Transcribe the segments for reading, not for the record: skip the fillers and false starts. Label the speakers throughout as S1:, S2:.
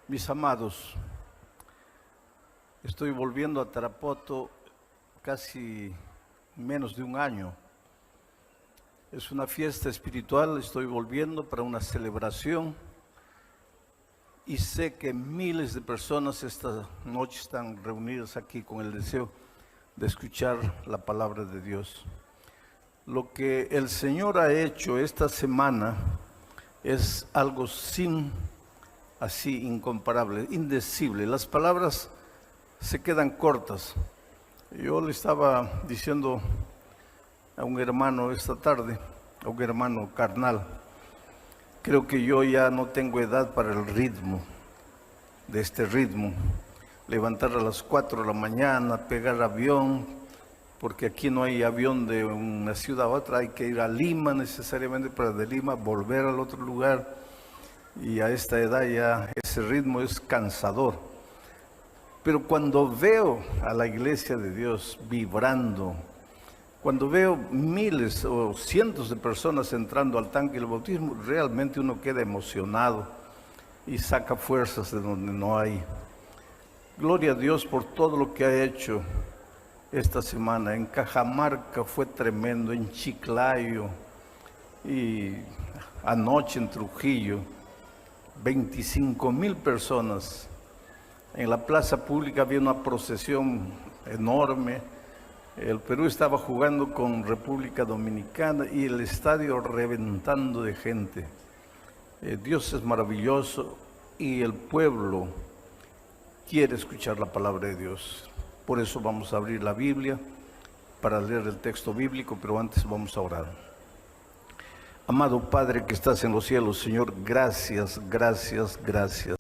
S1: Mis amados, estoy volviendo a Tarapoto casi menos de un año. Es una fiesta espiritual, estoy volviendo para una celebración y sé que miles de personas esta noche están reunidas aquí con el deseo de escuchar la palabra de Dios. Lo que el Señor ha hecho esta semana es algo así incomparable, indecible. Las palabras se quedan cortas. Yo le estaba diciendo a un hermano esta tarde, a un hermano carnal, creo que yo ya no tengo edad para el ritmo, de este ritmo. Levantar a las 4 de la mañana, pegar avión, porque aquí no hay avión de una ciudad a otra, hay que ir a Lima necesariamente para de Lima volver al otro lugar. Y a esta edad ya ese ritmo es cansador. Pero cuando veo a la iglesia de Dios vibrando, cuando veo miles o cientos de personas entrando al tanque del bautismo, realmente uno queda emocionado y saca fuerzas de donde no hay. Gloria a Dios por todo lo que ha hecho esta semana. En Cajamarca fue tremendo, en Chiclayo y anoche en Trujillo. 25,000 personas. En la plaza pública había una procesión enorme. El Perú estaba jugando con República Dominicana y el estadio reventando de gente. Dios es maravilloso y el pueblo quiere escuchar la palabra de Dios. Por eso vamos a abrir la Biblia para leer el texto bíblico, pero antes vamos a orar. Amado Padre que estás en los cielos, Señor, gracias, gracias, gracias.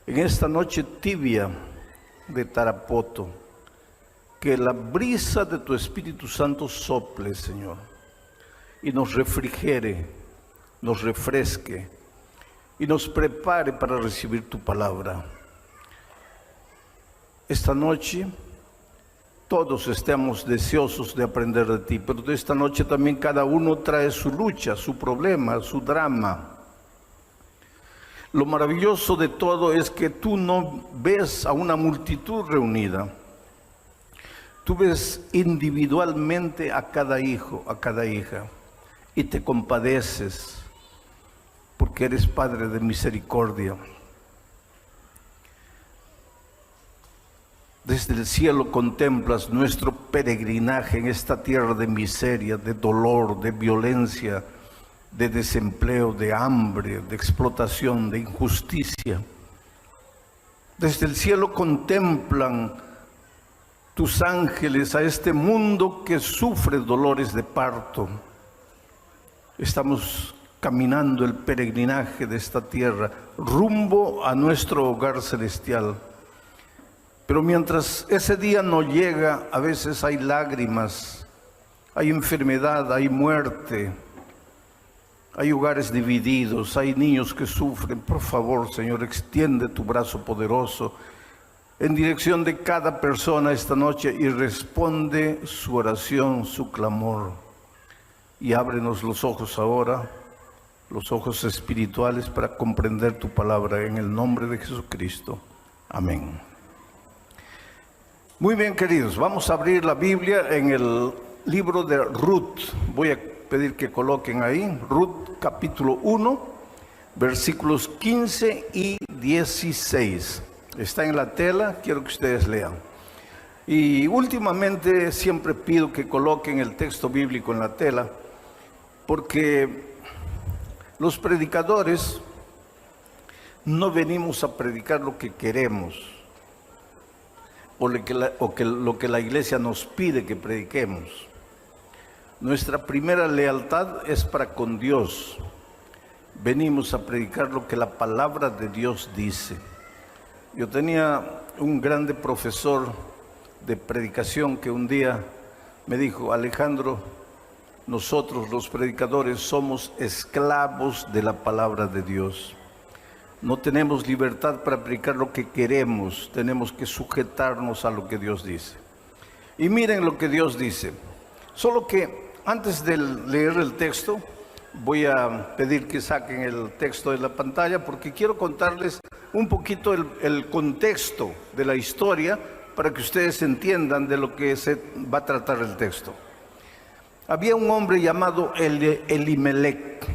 S1: En esta noche tibia de Tarapoto, que la brisa de tu Espíritu Santo sople, Señor, y nos refrigere, nos refresque y nos prepare para recibir tu palabra. Esta noche todos estamos deseosos de aprender de ti, pero de esta noche también cada uno trae su lucha, su problema, su drama. Lo maravilloso de todo es que tú no ves a una multitud reunida. Tú ves individualmente a cada hijo, a cada hija, y te compadeces porque eres Padre de misericordia. Desde el cielo contemplas nuestro peregrinaje en esta tierra de miseria, de dolor, de violencia, de desempleo, de hambre, de explotación, de injusticia. Desde el cielo contemplan tus ángeles a este mundo que sufre dolores de parto. Estamos caminando el peregrinaje de esta tierra rumbo a nuestro hogar celestial. Pero mientras ese día no llega, a veces hay lágrimas, hay enfermedad, hay muerte, hay hogares divididos, hay niños que sufren. Por favor, Señor, extiende tu brazo poderoso en dirección de cada persona esta noche y responde su oración, su clamor. Y ábrenos los ojos ahora, los ojos espirituales para comprender tu palabra en el nombre de Jesucristo. Amén. Muy bien, queridos, vamos a abrir la Biblia en el libro de Ruth. Voy a pedir que coloquen ahí, Ruth capítulo 1, versículos 15 y 16. Está en la tela, quiero que ustedes lean. Y últimamente siempre pido que coloquen el texto bíblico en la tela, porque los predicadores no venimos a predicar lo que queremos, o lo que la iglesia nos pide que prediquemos. Nuestra primera lealtad es para con Dios. Venimos a predicar lo que la palabra de Dios dice. Yo tenía un grande profesor de predicación que un día me dijo: Alejandro, nosotros los predicadores somos esclavos de la palabra de Dios. No tenemos libertad para predicar lo que queremos, tenemos que sujetarnos a lo que Dios dice. Y miren lo que Dios dice. Solo que antes de leer el texto, Voy a pedir que saquen el texto de la pantalla porque quiero contarles un poquito el contexto de la historia para que ustedes entiendan de lo que se va a tratar el texto. Había un hombre llamado Elimelec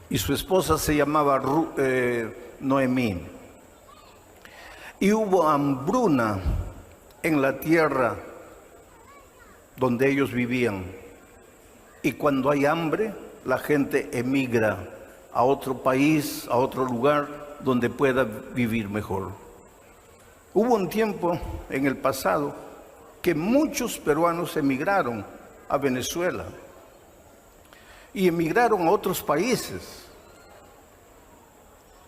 S1: y su esposa se llamaba Noemí. Y hubo hambruna en la tierra donde ellos vivían. Y cuando hay hambre, la gente emigra a otro país, a otro lugar donde pueda vivir mejor. Hubo un tiempo en el pasado que muchos peruanos emigraron a Venezuela y emigraron a otros países.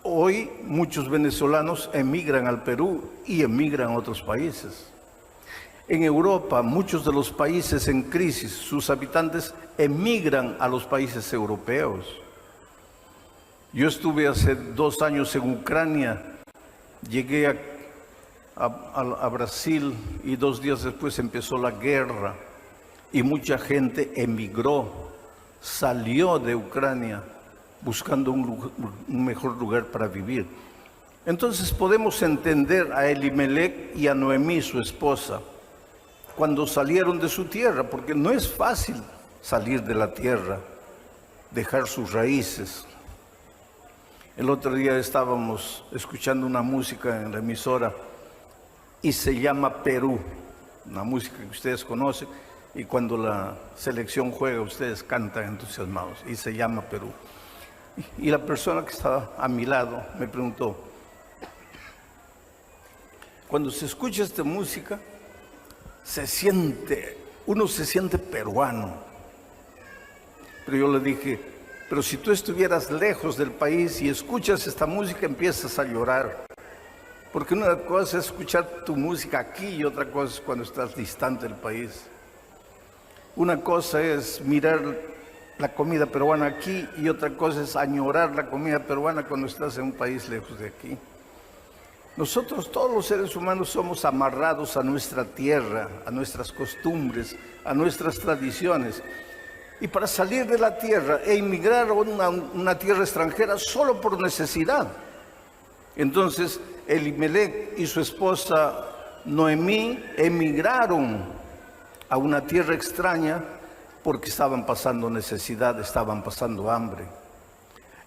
S1: Hoy muchos venezolanos emigran al Perú y emigran a otros países. En Europa, muchos de los países en crisis, sus habitantes emigran a los países europeos. Yo estuve hace 2 años en Ucrania, llegué a Brasil y 2 días después empezó la guerra y mucha gente emigró, salió de Ucrania buscando un mejor lugar para vivir. Entonces podemos entender a Elimelec y a Noemí, su esposa, cuando salieron de su tierra, porque no es fácil salir de la tierra, dejar sus raíces. El otro día estábamos escuchando una música en la emisora y se llama Perú, una música que ustedes conocen, y cuando la selección juega ustedes cantan entusiasmados, y se llama Perú. Y la persona que estaba a mi lado me preguntó, cuando se escucha esta música, uno se siente peruano. Pero yo le dije, pero si tú estuvieras lejos del país y escuchas esta música, empiezas a llorar. Porque una cosa es escuchar tu música aquí y otra cosa es cuando estás distante del país. Una cosa es mirar la comida peruana aquí y otra cosa es añorar la comida peruana cuando estás en un país lejos de aquí. Nosotros, todos los seres humanos, somos amarrados a nuestra tierra, a nuestras costumbres, a nuestras tradiciones. Y para salir de la tierra e emigrar a una tierra extranjera solo por necesidad. Entonces, Elimelec y su esposa Noemí emigraron a una tierra extraña porque estaban pasando necesidad, estaban pasando hambre.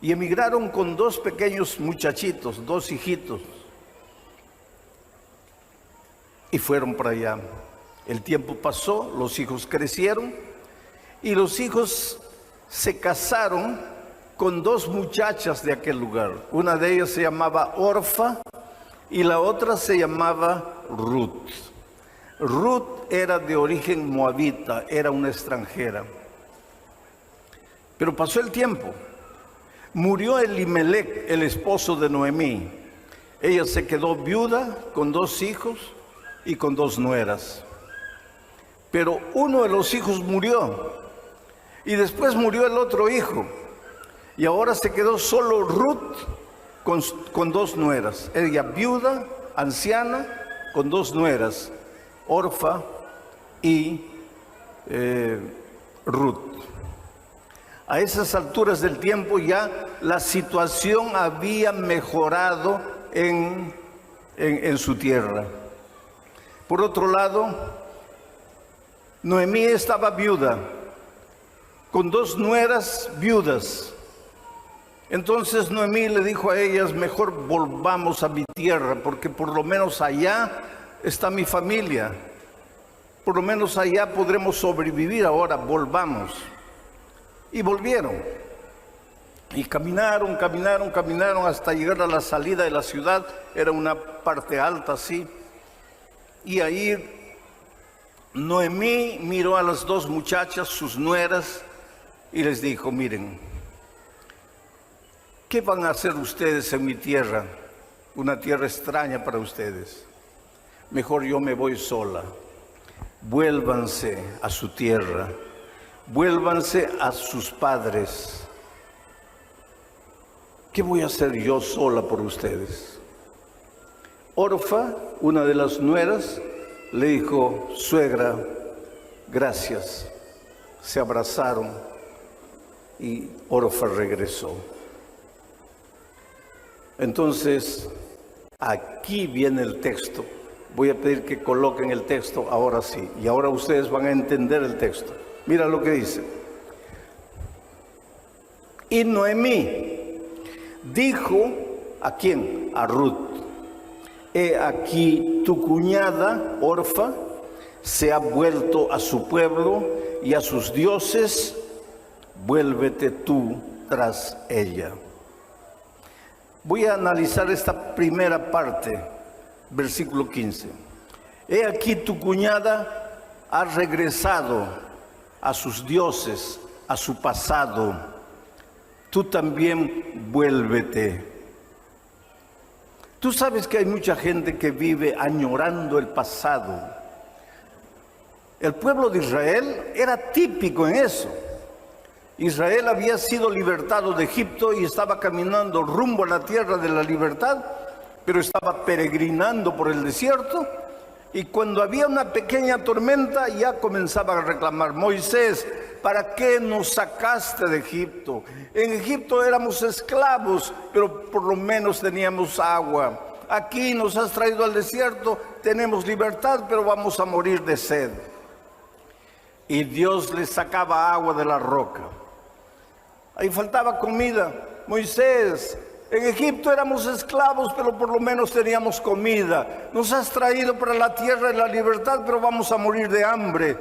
S1: Y emigraron con 2 pequeños muchachitos, 2 hijitos. Y fueron para allá. El tiempo pasó, los hijos crecieron y los hijos se casaron con 2 muchachas de aquel lugar. Una de ellas se llamaba Orfa y la otra se llamaba Ruth. Ruth era de origen moabita, era una extranjera. Pero pasó el tiempo. Murió Elimelec, el esposo de Noemí. Ella se quedó viuda con 2 hijos y con 2 nueras. Pero uno de los hijos murió y después murió el otro hijo. Y ahora se quedó solo Ruth con 2 nueras. Ella viuda, anciana, con 2 nueras, Orfa y Ruth. A esas alturas del tiempo ya la situación había mejorado en su tierra. Por otro lado, Noemí estaba viuda, con 2 nueras viudas. Entonces Noemí le dijo a ellas, mejor volvamos a mi tierra, porque por lo menos allá está mi familia. Por lo menos allá podremos sobrevivir, ahora volvamos. Y volvieron. Y caminaron hasta llegar a la salida de la ciudad. Era una parte alta así. Y ahí Noemí miró a las 2 muchachas, sus nueras, y les dijo, miren, ¿qué van a hacer ustedes en mi tierra? Una tierra extraña para ustedes. Mejor yo me voy sola. Vuélvanse a su tierra. Vuélvanse a sus padres. ¿Qué voy a hacer yo sola por ustedes? Orfa, una de las nueras, le dijo, suegra, gracias. Se abrazaron y Orfa regresó. Entonces, aquí viene el texto. Voy a pedir que coloquen el texto ahora sí. Y ahora ustedes van a entender el texto. Mira lo que dice. Y Noemí dijo, ¿a quién? A Ruth. He aquí tu cuñada, Orfa, se ha vuelto a su pueblo y a sus dioses. Vuélvete tú tras ella. Voy a analizar esta primera parte, versículo 15. He aquí tu cuñada ha regresado a sus dioses, a su pasado. Tú también vuélvete. Tú sabes que hay mucha gente que vive añorando el pasado. El pueblo de Israel era típico en eso. Israel había sido libertado de Egipto y estaba caminando rumbo a la tierra de la libertad, pero estaba peregrinando por el desierto, y cuando había una pequeña tormenta ya comenzaban a reclamar: Moisés, ¿para qué nos sacaste de Egipto? En Egipto éramos esclavos, pero por lo menos teníamos agua. Aquí nos has traído al desierto, tenemos libertad, pero vamos a morir de sed. Y Dios les sacaba agua de la roca. Ahí faltaba comida. Moisés, en Egipto éramos esclavos, pero por lo menos teníamos comida. Nos has traído para la tierra de la libertad, pero vamos a morir de hambre.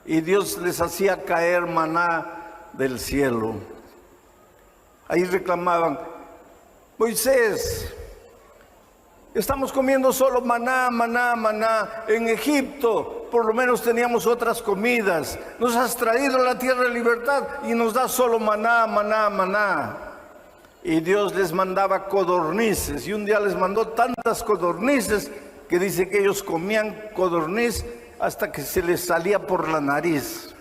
S1: Y Dios les hacía caer maná del cielo. Ahí reclamaban: Moisés, estamos comiendo solo maná, maná, maná. En Egipto por lo menos teníamos otras comidas. Nos has traído a la tierra de libertad y nos das solo maná, maná, maná. Y Dios les mandaba codornices. Y un día les mandó tantas codornices que dice que ellos comían codorniz hasta que se les salía por la nariz.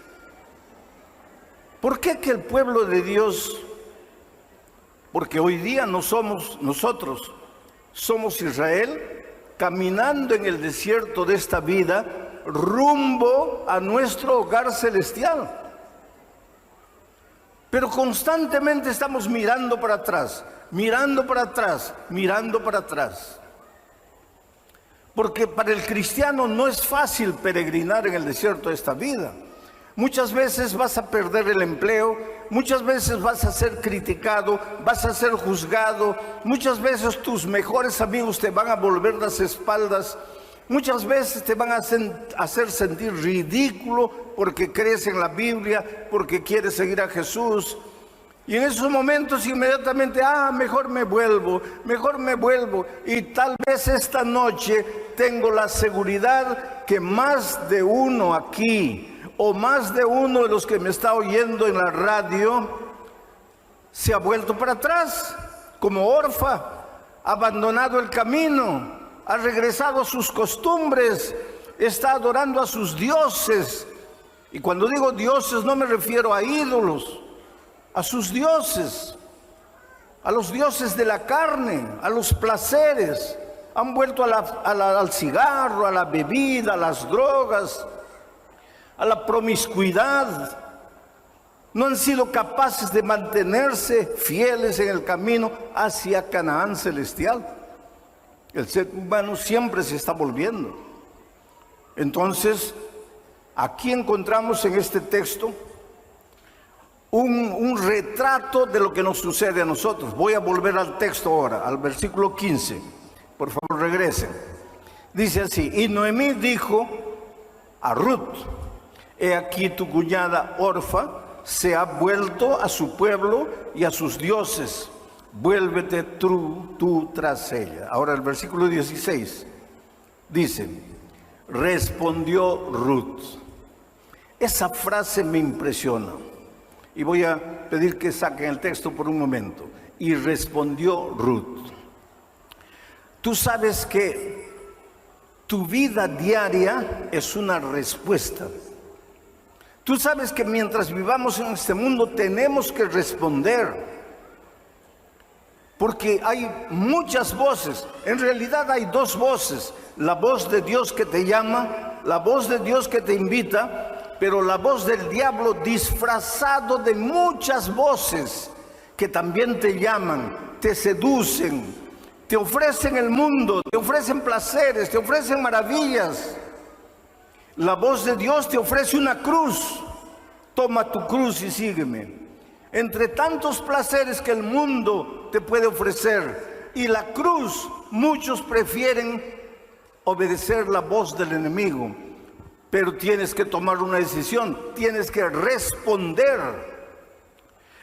S1: ¿Por qué que el pueblo de Dios? Porque hoy día no somos nosotros. Somos Israel caminando en el desierto de esta vida rumbo a nuestro hogar celestial. Pero constantemente estamos mirando para atrás, mirando para atrás, mirando para atrás. Porque para el cristiano no es fácil peregrinar en el desierto de esta vida. Muchas veces vas a perder el empleo, muchas veces vas a ser criticado, vas a ser juzgado, muchas veces tus mejores amigos te van a volver las espaldas, muchas veces te van a hacer sentir ridículo porque crees en la Biblia, porque quieres seguir a Jesús. Y en esos momentos inmediatamente, mejor me vuelvo. Y tal vez esta noche tengo la seguridad que más de uno aquí, o más de uno de los que me está oyendo en la radio, se ha vuelto para atrás, como Orfa, ha abandonado el camino, ha regresado a sus costumbres, está adorando a sus dioses. Y cuando digo dioses no me refiero a ídolos, a sus dioses, a los dioses de la carne, a los placeres. Han vuelto al cigarro, a la bebida, a las drogas, a la promiscuidad. No han sido capaces de mantenerse fieles en el camino hacia Canaán celestial. El ser humano siempre se está volviendo. Entonces, aquí encontramos en este texto un retrato de lo que nos sucede a nosotros. Voy a volver al texto ahora, al versículo 15. Por favor, regresen. Dice así: y Noemí dijo a Ruth: he aquí tu cuñada Orfa se ha vuelto a su pueblo y a sus dioses. Vuélvete tú tras ella. Ahora el versículo 16 dice: respondió Ruth. Esa frase me impresiona. Y voy a pedir que saquen el texto por un momento. Y respondió Ruth. Tú sabes que tu vida diaria es una respuesta. Tú sabes que mientras vivamos en este mundo tenemos que responder. Porque hay muchas voces. En realidad hay dos voces. La voz de Dios que te llama, la voz de Dios que te invita, pero la voz del diablo disfrazado de muchas voces que también te llaman, te seducen, te ofrecen el mundo, te ofrecen placeres, te ofrecen maravillas. La voz de Dios te ofrece una cruz. Toma tu cruz y sígueme. Entre tantos placeres que el mundo te puede ofrecer y la cruz, muchos prefieren obedecer la voz del enemigo. Pero tienes que tomar una decisión, tienes que responder.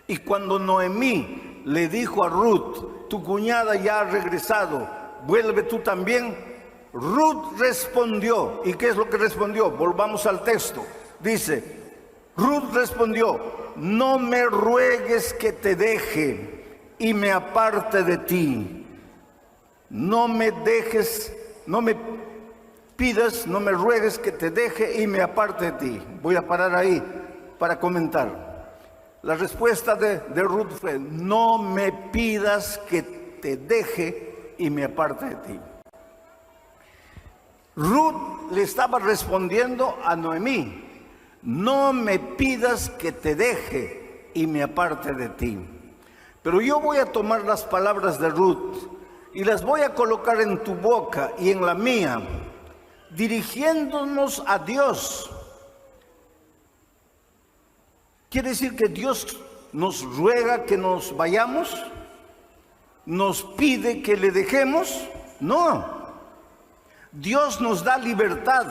S1: Y cuando Noemí le dijo a Ruth, tu cuñada ya ha regresado, vuelve tú también. Ruth respondió. ¿Y qué es lo que respondió? Volvamos al texto. Dice, Ruth respondió, no me ruegues que te deje y me aparte de ti. No me dejes, no me pidas, no me ruegues que te deje y me aparte de ti. Voy a parar ahí para comentar. La respuesta de Ruth fue, no me pidas que te deje y me aparte de ti. Ruth le estaba respondiendo a Noemí, no me pidas que te deje y me aparte de ti. Pero yo voy a tomar las palabras de Ruth y las voy a colocar en tu boca y en la mía, dirigiéndonos a Dios. ¿Quiere decir que Dios nos ruega que nos vayamos? ¿Nos pide que le dejemos? No. Dios nos da libertad.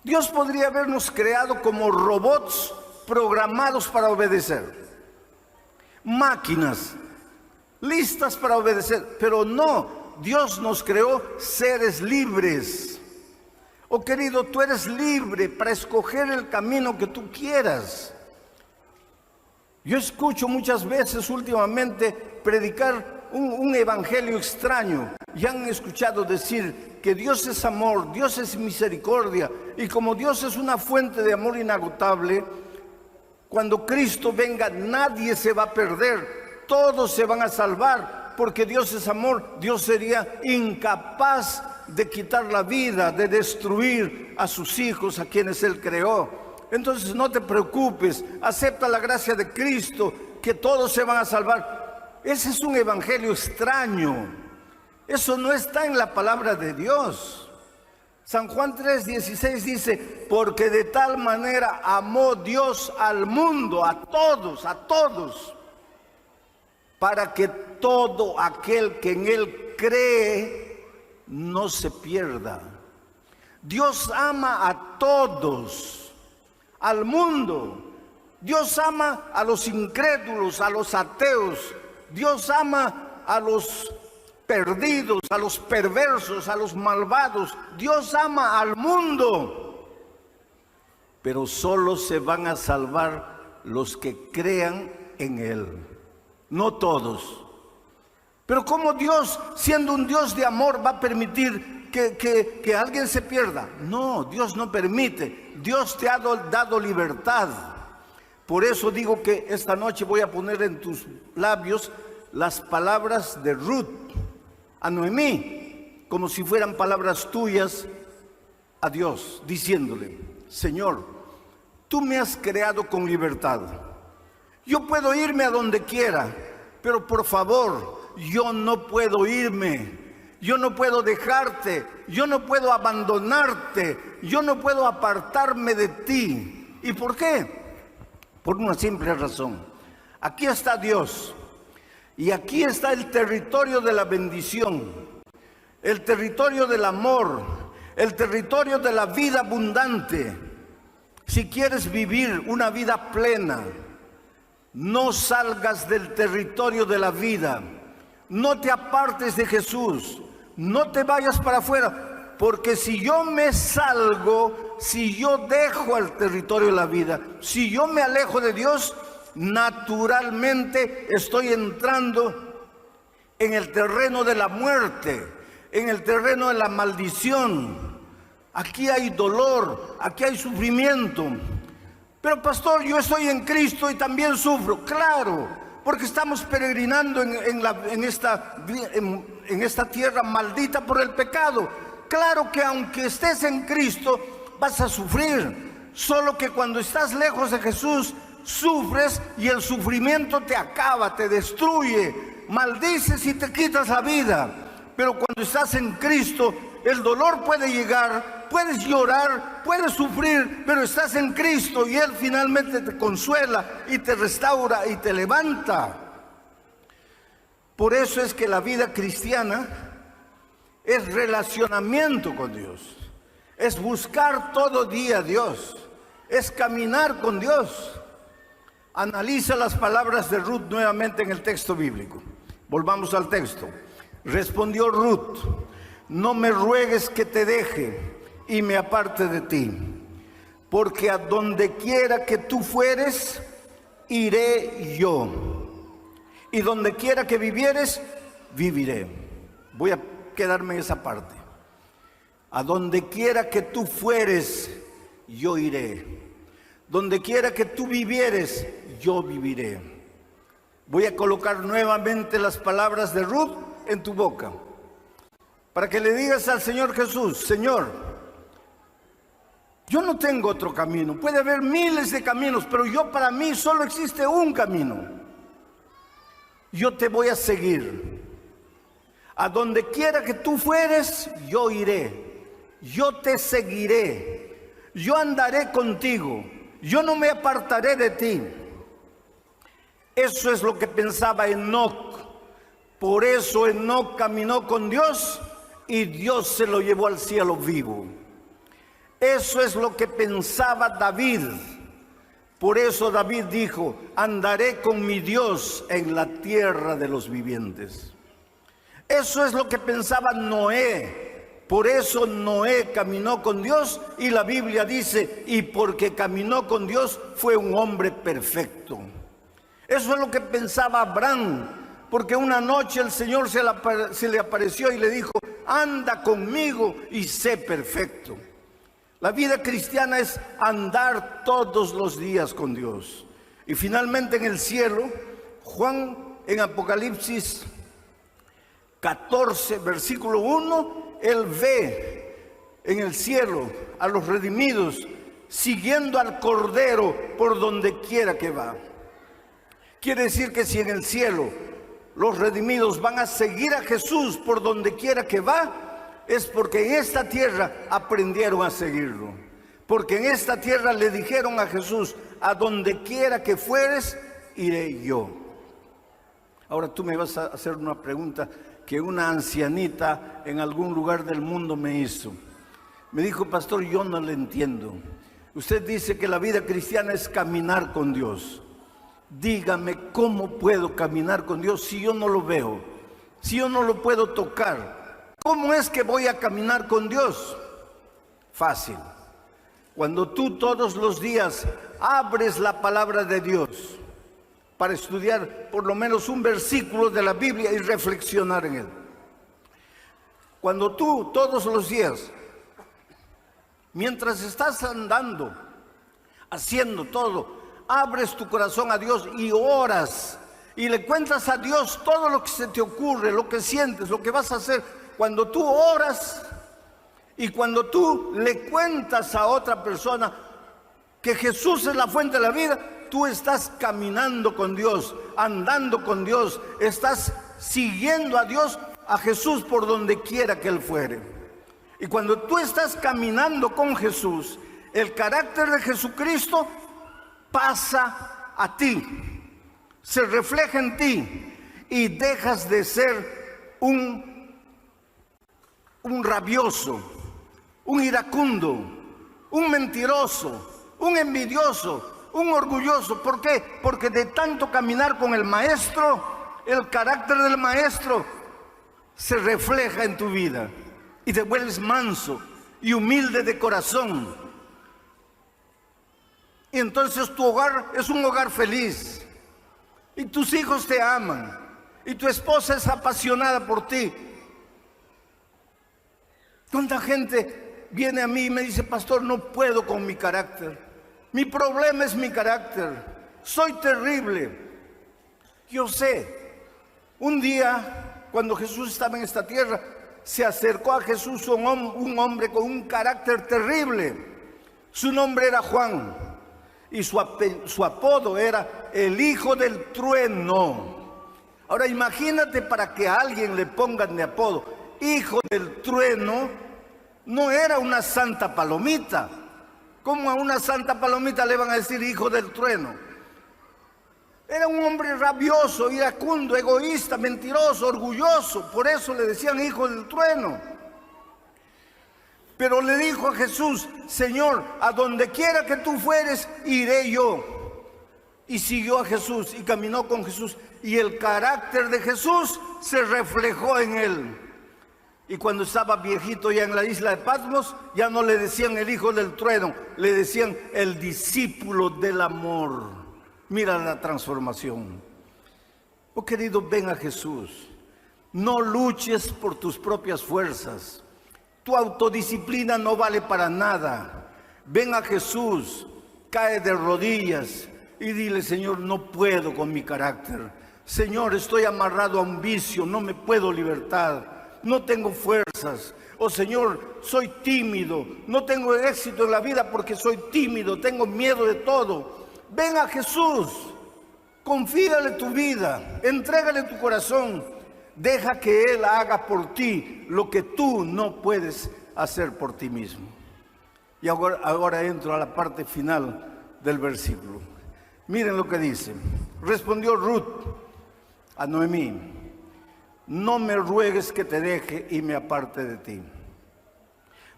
S1: Dios podría habernos creado como robots programados para obedecer. Máquinas listas para obedecer, pero no. Dios nos creó seres libres. Oh querido, tú eres libre para escoger el camino que tú quieras. Yo escucho muchas veces últimamente predicar un evangelio extraño. Ya han escuchado decir que Dios es amor, Dios es misericordia, y como Dios es una fuente de amor inagotable, cuando Cristo venga nadie se va a perder, todos se van a salvar, porque Dios es amor. Dios sería incapaz de quitar la vida, de destruir a sus hijos, a quienes Él creó. Entonces no te preocupes, acepta la gracia de Cristo, que todos se van a salvar. Ese es un evangelio extraño. Eso no está en la palabra de Dios. San Juan 3:16 dice, porque de tal manera amó Dios al mundo, a todos, para que todo aquel que en Él cree no se pierda. Dios ama a todos, al mundo. Dios ama a los incrédulos, a los ateos. Dios ama a los perdidos, a los perversos, a los malvados. Dios ama al mundo. Pero solo se van a salvar los que crean en Él. No todos. Pero ¿cómo Dios, siendo un Dios de amor, va a permitir que alguien se pierda? No, Dios no permite. Dios te ha dado libertad. Por eso digo que esta noche voy a poner en tus labios las palabras de Ruth a Noemí, como si fueran palabras tuyas a Dios, diciéndole, Señor, tú me has creado con libertad. Yo puedo irme a donde quiera, pero por favor, yo no puedo irme. Yo no puedo dejarte, yo no puedo abandonarte, yo no puedo apartarme de ti. ¿Y por qué? Por una simple razón. Aquí está Dios y aquí está el territorio de la bendición, el territorio del amor, el territorio de la vida abundante. Si quieres vivir una vida plena, no salgas del territorio de la vida, no te apartes de Jesús. No te vayas para afuera, porque si yo me salgo, si yo dejo el territorio de la vida, si yo me alejo de Dios, naturalmente estoy entrando en el terreno de la muerte, en el terreno de la maldición. Aquí hay dolor, aquí hay sufrimiento. Pero pastor, yo estoy en Cristo y también sufro. Claro, porque estamos peregrinando en esta tierra maldita por el pecado. Claro que aunque estés en Cristo, vas a sufrir. Solo que cuando estás lejos de Jesús, sufres y el sufrimiento te acaba, te destruye, maldices y te quitas la vida. Pero cuando estás en Cristo, el dolor puede llegar, puedes llorar, puedes sufrir, pero estás en Cristo y Él finalmente te consuela y te restaura y te levanta. Por eso es que la vida cristiana es relacionamiento con Dios, es buscar todo día a Dios, es caminar con Dios. Analiza las palabras de Ruth nuevamente en el texto bíblico. Volvamos al texto. Respondió Ruth: no me ruegues que te deje y me aparte de ti, porque a donde quiera que tú fueres, iré yo, y donde quiera que vivieres, viviré. Voy a quedarme en esa parte. A donde quiera que tú fueres, yo iré. Donde quiera que tú vivieres, yo viviré. Voy a colocar nuevamente las palabras de Ruth en tu boca, para que le digas al Señor Jesús: Señor, yo no tengo otro camino. Puede haber miles de caminos, pero para mí solo existe un camino. Yo te voy a seguir. A donde quiera que tú fueres, yo iré. Yo te seguiré. Yo andaré contigo. Yo no me apartaré de ti. Eso es lo que pensaba Enoc. Por eso Enoc caminó con Dios y Dios se lo llevó al cielo vivo. Eso es lo que pensaba David. Por eso David dijo: andaré con mi Dios en la tierra de los vivientes. Eso es lo que pensaba Noé. Por eso Noé caminó con Dios y la Biblia dice: y porque caminó con Dios fue un hombre perfecto. Eso es lo que pensaba Abraham, porque una noche el Señor se le apareció y le dijo: anda conmigo y sé perfecto. La vida cristiana es andar todos los días con Dios. Y finalmente en el cielo, Juan en Apocalipsis 14, versículo 1, él ve en el cielo a los redimidos siguiendo al Cordero por donde quiera que va. Quiere decir que si en el cielo los redimidos van a seguir a Jesús por donde quiera que va, es porque en esta tierra aprendieron a seguirlo. Porque en esta tierra le dijeron a Jesús: a donde quiera que fueres, iré yo. Ahora tú me vas a hacer una pregunta que una ancianita en algún lugar del mundo me hizo. Me dijo: pastor, yo no le entiendo. Usted dice que la vida cristiana es caminar con Dios. Dígame, ¿cómo puedo caminar con Dios si yo no lo veo? Si yo no lo puedo tocar. ¿Cómo es que voy a caminar con Dios? Fácil. Cuando tú todos los días abres la palabra de Dios para estudiar por lo menos un versículo de la Biblia y reflexionar en él. Cuando tú todos los días, mientras estás andando, haciendo todo, abres tu corazón a Dios y oras y le cuentas a Dios todo lo que se te ocurre, lo que sientes, lo que vas a hacer. Cuando tú oras y cuando tú le cuentas a otra persona que Jesús es la fuente de la vida, tú estás caminando con Dios, andando con Dios, estás siguiendo a Dios, a Jesús por donde quiera que Él fuere. Y cuando tú estás caminando con Jesús, el carácter de Jesucristo pasa a ti, se refleja en ti y dejas de ser un rabioso, un iracundo, un mentiroso, un envidioso, un orgulloso. ¿Por qué? Porque de tanto caminar con el Maestro, el carácter del Maestro se refleja en tu vida y te vuelves manso y humilde de corazón. Y entonces tu hogar es un hogar feliz y tus hijos te aman y tu esposa es apasionada por ti. ¿Cuánta gente viene a mí y me dice: pastor, no puedo con mi carácter? Mi problema es mi carácter. Soy terrible. Yo sé. Un día, cuando Jesús estaba en esta tierra, se acercó a Jesús un hombre con un carácter terrible. Su nombre era Juan y su apodo era el hijo del trueno. Ahora imagínate, para que a alguien le pongan de apodo hijo del trueno, no era una santa palomita. ¿Cómo a una santa palomita le van a decir hijo del trueno? Era un hombre rabioso, iracundo, egoísta, mentiroso, orgulloso. Por eso le decían hijo del trueno. Pero le dijo a Jesús: Señor, a donde quiera que tú fueres, iré yo. Y siguió a Jesús y caminó con Jesús. Y el carácter de Jesús se reflejó en él. Y cuando estaba viejito ya en la isla de Patmos, ya no le decían el hijo del trueno, le decían el discípulo del amor. Mira la transformación. Oh querido, ven a Jesús. No luches por tus propias fuerzas. Tu autodisciplina no vale para nada. Ven a Jesús, cae de rodillas y dile: Señor, no puedo con mi carácter. Señor, estoy amarrado a un vicio, no me puedo libertar, no tengo fuerzas. Oh Señor, soy tímido, no tengo éxito en la vida porque soy tímido, tengo miedo de todo. Ven a Jesús, confíale tu vida, entrégale tu corazón, deja que Él haga por ti lo que tú no puedes hacer por ti mismo. Y ahora entro a la parte final del versículo. Miren lo que dice. Respondió Ruth a Noemí: no me ruegues que te deje y me aparte de ti,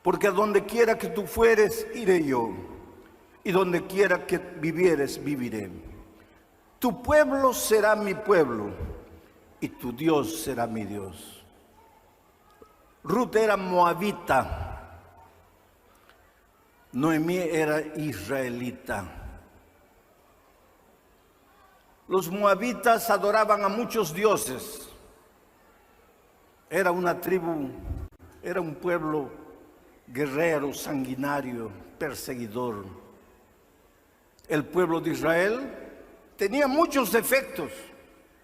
S1: porque a donde quiera que tú fueres, iré yo, y donde quiera que vivieres, viviré. Tu pueblo será mi pueblo, y tu Dios será mi Dios. Ruth era moabita, Noemí era israelita. Los moabitas adoraban a muchos dioses. Era una tribu, era un pueblo guerrero, sanguinario, perseguidor. El pueblo de Israel tenía muchos defectos,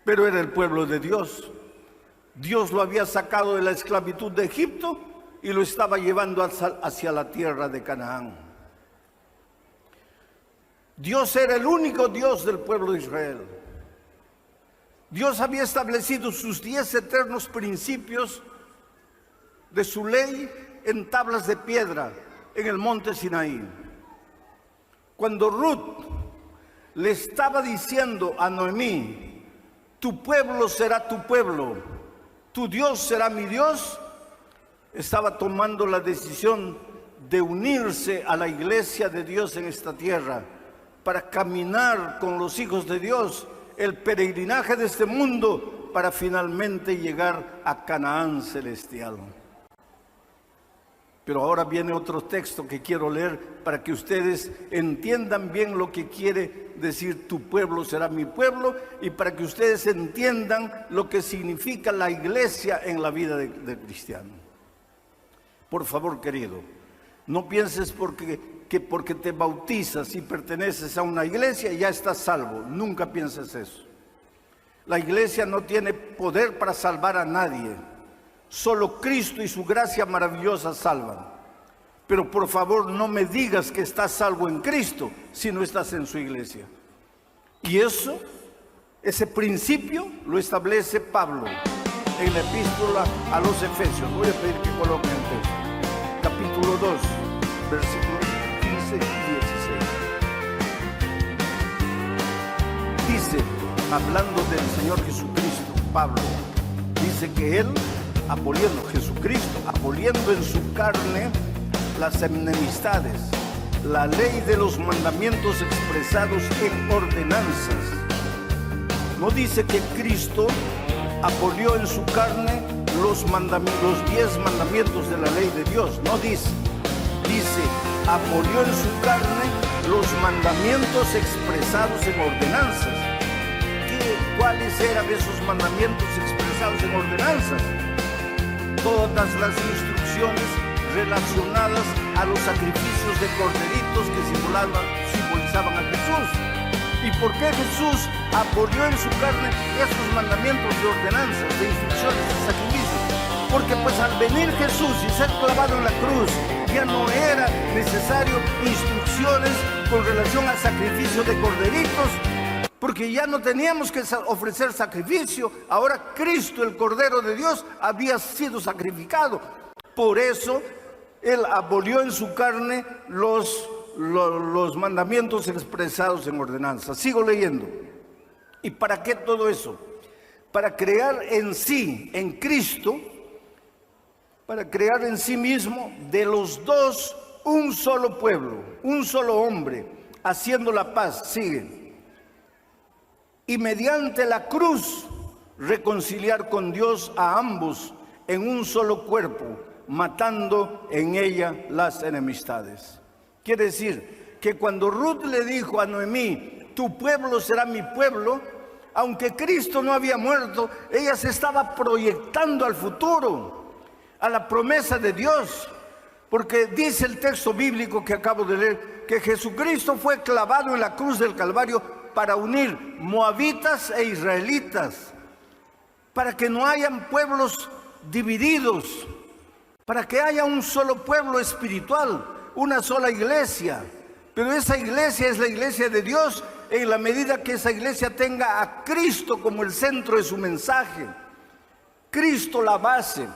S1: pero era el pueblo de Dios. Dios lo había sacado de la esclavitud de Egipto y lo estaba llevando hacia la tierra de Canaán. Dios era el único Dios del pueblo de Israel. Dios había establecido sus 10 eternos principios de su ley en tablas de piedra en el monte Sinaí. Cuando Ruth le estaba diciendo a Noemí: tu pueblo será tu pueblo, tu Dios será mi Dios, estaba tomando la decisión de unirse a la iglesia de Dios en esta tierra, para caminar con los hijos de Dios el peregrinaje de este mundo, para finalmente llegar a Canaán celestial. Pero ahora viene otro texto que quiero leer para que ustedes entiendan bien lo que quiere decir tu pueblo será mi pueblo, y para que ustedes entiendan lo que significa la iglesia en la vida del cristiano. Por favor, querido, no pienses que porque te bautizas y perteneces a una iglesia ya estás salvo. Nunca pienses eso. La iglesia no tiene poder para salvar a nadie. Solo Cristo y su gracia maravillosa salvan. Pero por favor, no me digas que estás salvo en Cristo si no estás en su iglesia. Y ese principio lo establece Pablo en la epístola a los Efesios. Voy a pedir que coloquen el texto. Capítulo 2, versículos 15 y 16. Dice, hablando del Señor Jesucristo, Pablo dice que Él, Jesucristo, aboliendo en su carne las enemistades, la ley de los mandamientos expresados en ordenanzas. No dice que Cristo abolió en su carne los 10 mandamientos de la ley de Dios. No dice. Dice, abolió en su carne los mandamientos expresados en ordenanzas. ¿Cuáles eran esos mandamientos expresados en ordenanzas? Todas las instrucciones relacionadas a los sacrificios de corderitos que simbolizaban a Jesús. ¿Y por qué Jesús abolió en su carne esos mandamientos de ordenanzas, de instrucciones, de sacrificios? Porque pues al venir Jesús y ser clavado en la cruz, ya no era necesario instrucciones con relación al sacrificio de corderitos, porque ya no teníamos que ofrecer sacrificio. Ahora Cristo, el Cordero de Dios, había sido sacrificado. Por eso Él abolió en su carne los mandamientos expresados en ordenanza. Sigo leyendo. ¿Y para qué todo eso? Para crear en sí, en Cristo, para crear en sí mismo de los dos un solo pueblo, un solo hombre, haciendo la paz. Sigue. Y mediante la cruz reconciliar con Dios a ambos en un solo cuerpo, matando en ella las enemistades. Quiere decir que cuando Ruth le dijo a Noemí, tu pueblo será mi pueblo, aunque Cristo no había muerto, ella se estaba proyectando al futuro, a la promesa de Dios, porque dice el texto bíblico que acabo de leer, que Jesucristo fue clavado en la cruz del Calvario para unir moabitas e israelitas, para que no hayan pueblos divididos, para que haya un solo pueblo espiritual, una sola iglesia. Pero esa iglesia es la iglesia de Dios en la medida que esa iglesia tenga a Cristo como el centro de su mensaje. Cristo la base,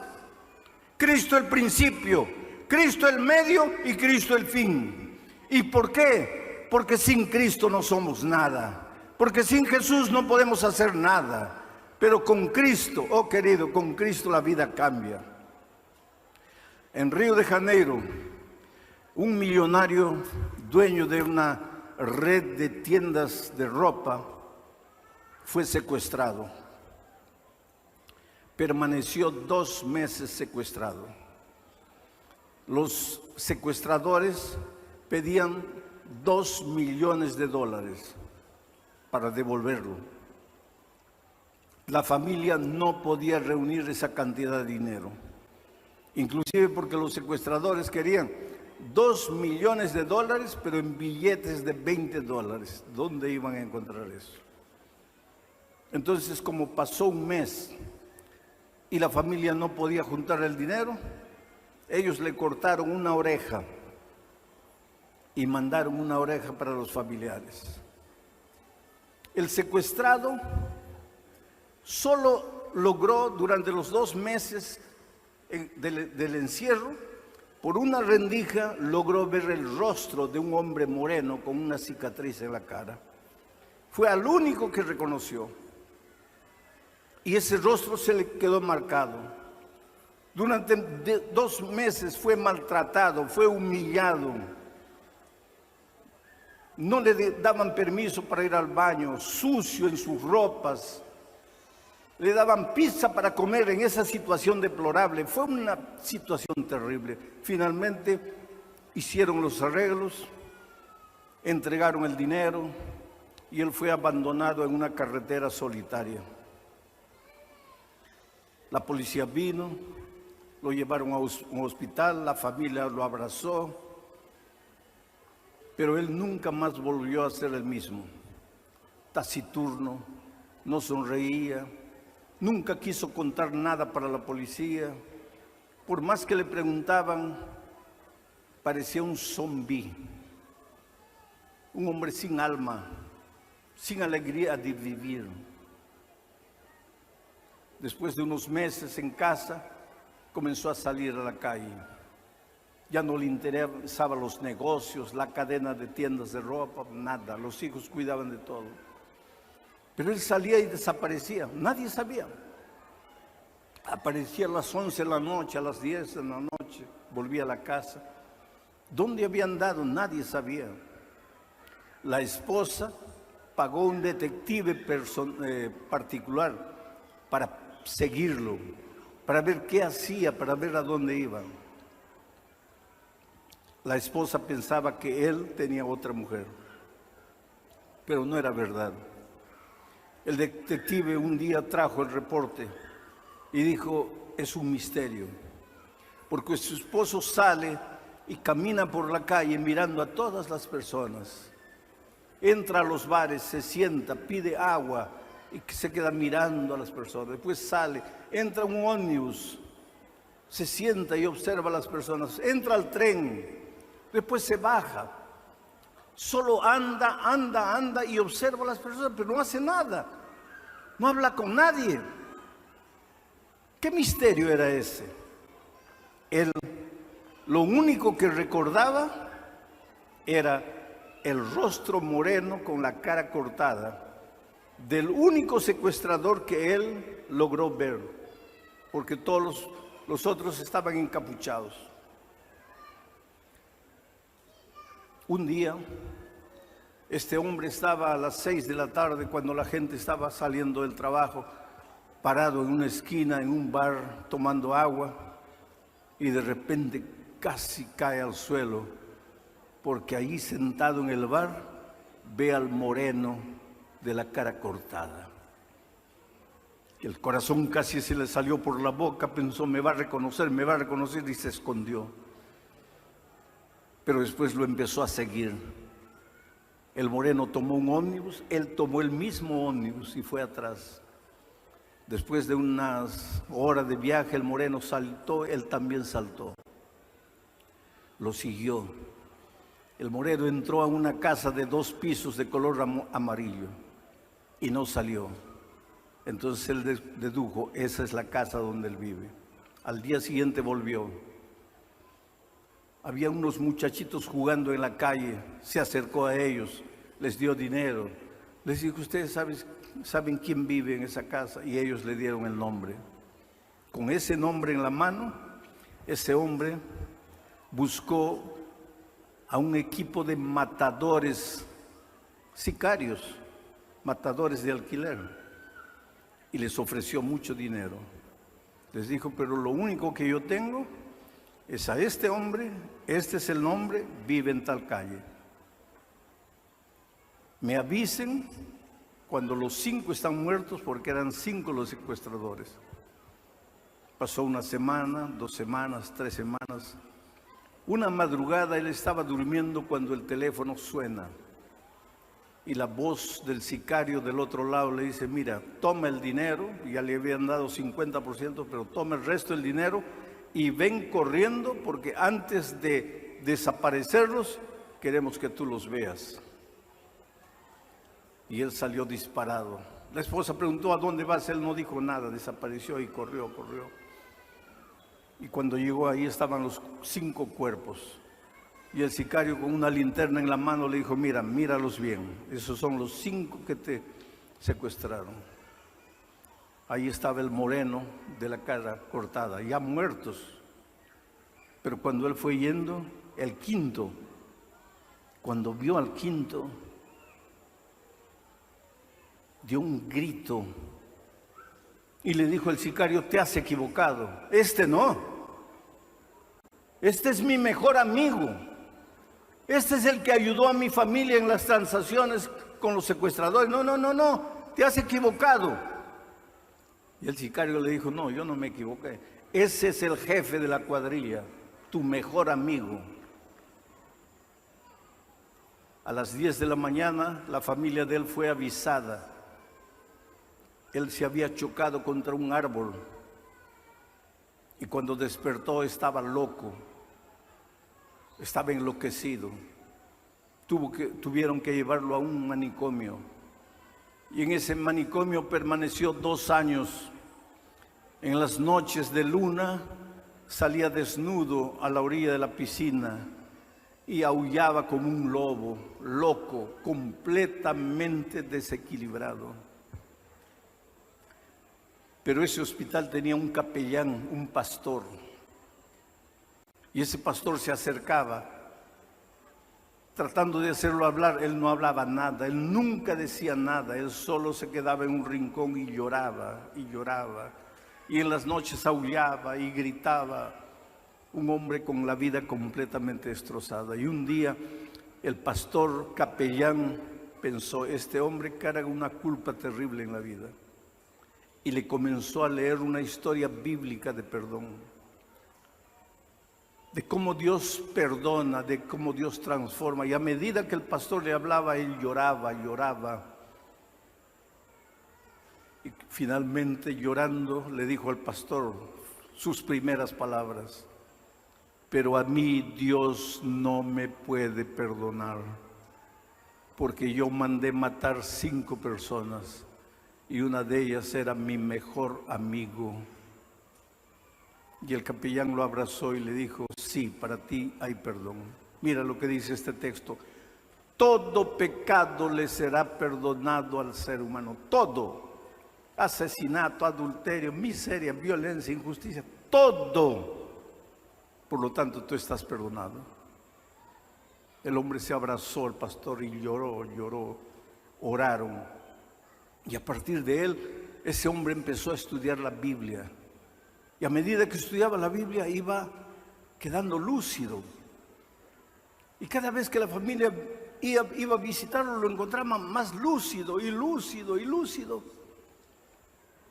S1: Cristo el principio, Cristo el medio y Cristo el fin. ¿Y por qué? Porque sin Cristo no somos nada, porque sin Jesús no podemos hacer nada. Pero con Cristo, oh querido, con Cristo la vida cambia. En Río de Janeiro, un millonario dueño de una red de tiendas de ropa fue secuestrado. Permaneció 2 meses secuestrado. Los secuestradores pedían $2 millones para devolverlo. La familia no podía reunir esa cantidad de dinero, inclusive porque los secuestradores querían $2 millones, pero en billetes de $20. ¿Dónde iban a encontrar eso? Entonces, como pasó un mes y la familia no podía juntar el dinero, ellos le cortaron una oreja y mandaron una oreja para los familiares. El secuestrado solo logró durante los 2 meses del encierro, por una rendija, logró ver el rostro de un hombre moreno con una cicatriz en la cara. Fue al único que reconoció. Y ese rostro se le quedó marcado. Durante 2 meses fue maltratado, fue humillado. No le daban permiso para ir al baño, sucio en sus ropas. Le daban pizza para comer en esa situación deplorable. Fue una situación terrible. Finalmente hicieron los arreglos, entregaron el dinero y él fue abandonado en una carretera solitaria. La policía vino, lo llevaron a un hospital, la familia lo abrazó, pero él nunca más volvió a ser el mismo. Taciturno, no sonreía, nunca quiso contar nada para la policía. Por más que le preguntaban, parecía un zombi, un hombre sin alma, sin alegría de vivir. Después de unos meses en casa, comenzó a salir a la calle. Ya no le interesaban los negocios, la cadena de tiendas de ropa, nada. Los hijos cuidaban de todo. Pero él salía y desaparecía, nadie sabía. Aparecía a las 11 de la noche, a las 10 de la noche, volvía a la casa. ¿Dónde había andado? Nadie sabía. La esposa pagó un detective particular para seguirlo, para ver qué hacía, para ver a dónde iba. La esposa pensaba que él tenía otra mujer, pero no era verdad. El detective un día trajo el reporte y dijo, es un misterio, porque su esposo sale y camina por la calle mirando a todas las personas. Entra a los bares, se sienta, pide agua y se queda mirando a las personas. Después sale, entra un ómnibus, se sienta y observa a las personas, entra al tren, después se baja, solo anda y observa a las personas, pero no hace nada, no habla con nadie. ¿Qué misterio era ese? Él, lo único que recordaba era el rostro moreno con la cara cortada del único secuestrador que él logró ver, porque todos los otros estaban encapuchados. Un día, este hombre estaba a las 6 de la tarde, cuando la gente estaba saliendo del trabajo, parado en una esquina, en un bar, tomando agua, y de repente casi cae al suelo, porque ahí sentado en el bar, ve al moreno de la cara cortada. El corazón casi se le salió por la boca, pensó, me va a reconocer, y se escondió. Pero después lo empezó a seguir. El moreno tomó un ómnibus, él tomó el mismo ómnibus y fue atrás. Después de unas horas de viaje, el moreno saltó, él también saltó. Lo siguió. El moreno entró a una casa de 2 pisos de color amarillo y no salió. Entonces él dedujo, esa es la casa donde él vive. Al día siguiente volvió. Había unos muchachitos jugando en la calle, se acercó a ellos, les dio dinero. Les dijo, ¿ustedes saben quién vive en esa casa? Y ellos le dieron el nombre. Con ese nombre en la mano, ese hombre buscó a un equipo de matadores, sicarios, matadores de alquiler, y les ofreció mucho dinero. Les dijo, pero lo único que yo tengo es a este hombre, este es el nombre, vive en tal calle. Me avisen cuando los 5 están muertos, porque eran 5 los secuestradores. Pasó una semana, 2 semanas, 3 semanas. Una madrugada él estaba durmiendo cuando el teléfono suena y la voz del sicario del otro lado le dice, mira, toma el dinero, ya le habían dado 50%, pero toma el resto del dinero y ven corriendo, porque antes de desaparecerlos queremos que tú los veas. Y él salió disparado. La esposa preguntó, ¿a dónde vas? Él no dijo nada, desapareció y corrió. Y cuando llegó ahí estaban los 5 cuerpos. Y el sicario con una linterna en la mano le dijo, mira, míralos bien. Esos son los 5 que te secuestraron. Ahí estaba el moreno de la cara cortada, ya muertos. Pero cuando él fue yendo, el 5.º, cuando vio al 5.º, dio un grito y le dijo el sicario, te has equivocado, este no, este es mi mejor amigo, este es el que ayudó a mi familia en las transacciones con los secuestradores, no, te has equivocado. Y el sicario le dijo, no, yo no me equivoqué, ese es el jefe de la cuadrilla, tu mejor amigo. A las 10 de la mañana la familia de él fue avisada. Él se había chocado contra un árbol y cuando despertó estaba loco, estaba enloquecido. Tuvieron que llevarlo a un manicomio y en ese manicomio permaneció 2 años. En las noches de luna salía desnudo a la orilla de la piscina y aullaba como un lobo, loco, completamente desequilibrado. Pero ese hospital tenía un capellán, un pastor, y ese pastor se acercaba, tratando de hacerlo hablar. Él no hablaba nada, él nunca decía nada, él solo se quedaba en un rincón y lloraba, y en las noches aullaba y gritaba, un hombre con la vida completamente destrozada. Y un día el pastor capellán pensó, este hombre carga una culpa terrible en la vida. Y le comenzó a leer una historia bíblica de perdón, de cómo Dios perdona, de cómo Dios transforma. Y a medida que el pastor le hablaba, él lloraba. Y finalmente, llorando, le dijo al pastor, sus primeras palabras. Pero a mí Dios no me puede perdonar, porque yo mandé matar 5 personas y una de ellas era mi mejor amigo. Y el capellán lo abrazó y le dijo, sí, para ti hay perdón. Mira lo que dice este texto. Todo pecado le será perdonado al ser humano. Todo. Asesinato, adulterio, miseria, violencia, injusticia. Todo. Por lo tanto, tú estás perdonado. El hombre se abrazó al pastor y lloró, oraron. Y a partir de él, ese hombre empezó a estudiar la Biblia. Y a medida que estudiaba la Biblia, iba quedando lúcido. Y cada vez que la familia iba a visitarlo, lo encontraba más lúcido y lúcido y lúcido.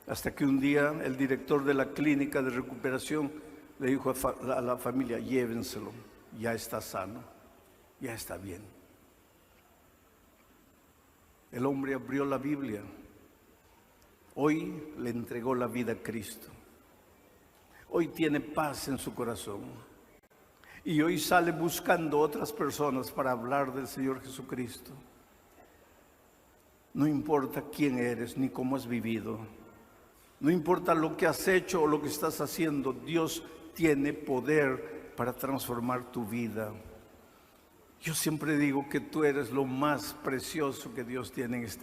S1: Hasta que un día el director de la clínica de recuperación le dijo a la familia, llévenselo, ya está sano, ya está bien. El hombre abrió la Biblia, hoy le entregó la vida a Cristo, hoy tiene paz en su corazón y hoy sale buscando otras personas para hablar del Señor Jesucristo. No importa quién eres ni cómo has vivido, no importa lo que has hecho o lo que estás haciendo, Dios tiene poder para transformar tu vida. Yo siempre digo que tú eres lo más precioso que Dios tiene en este mundo.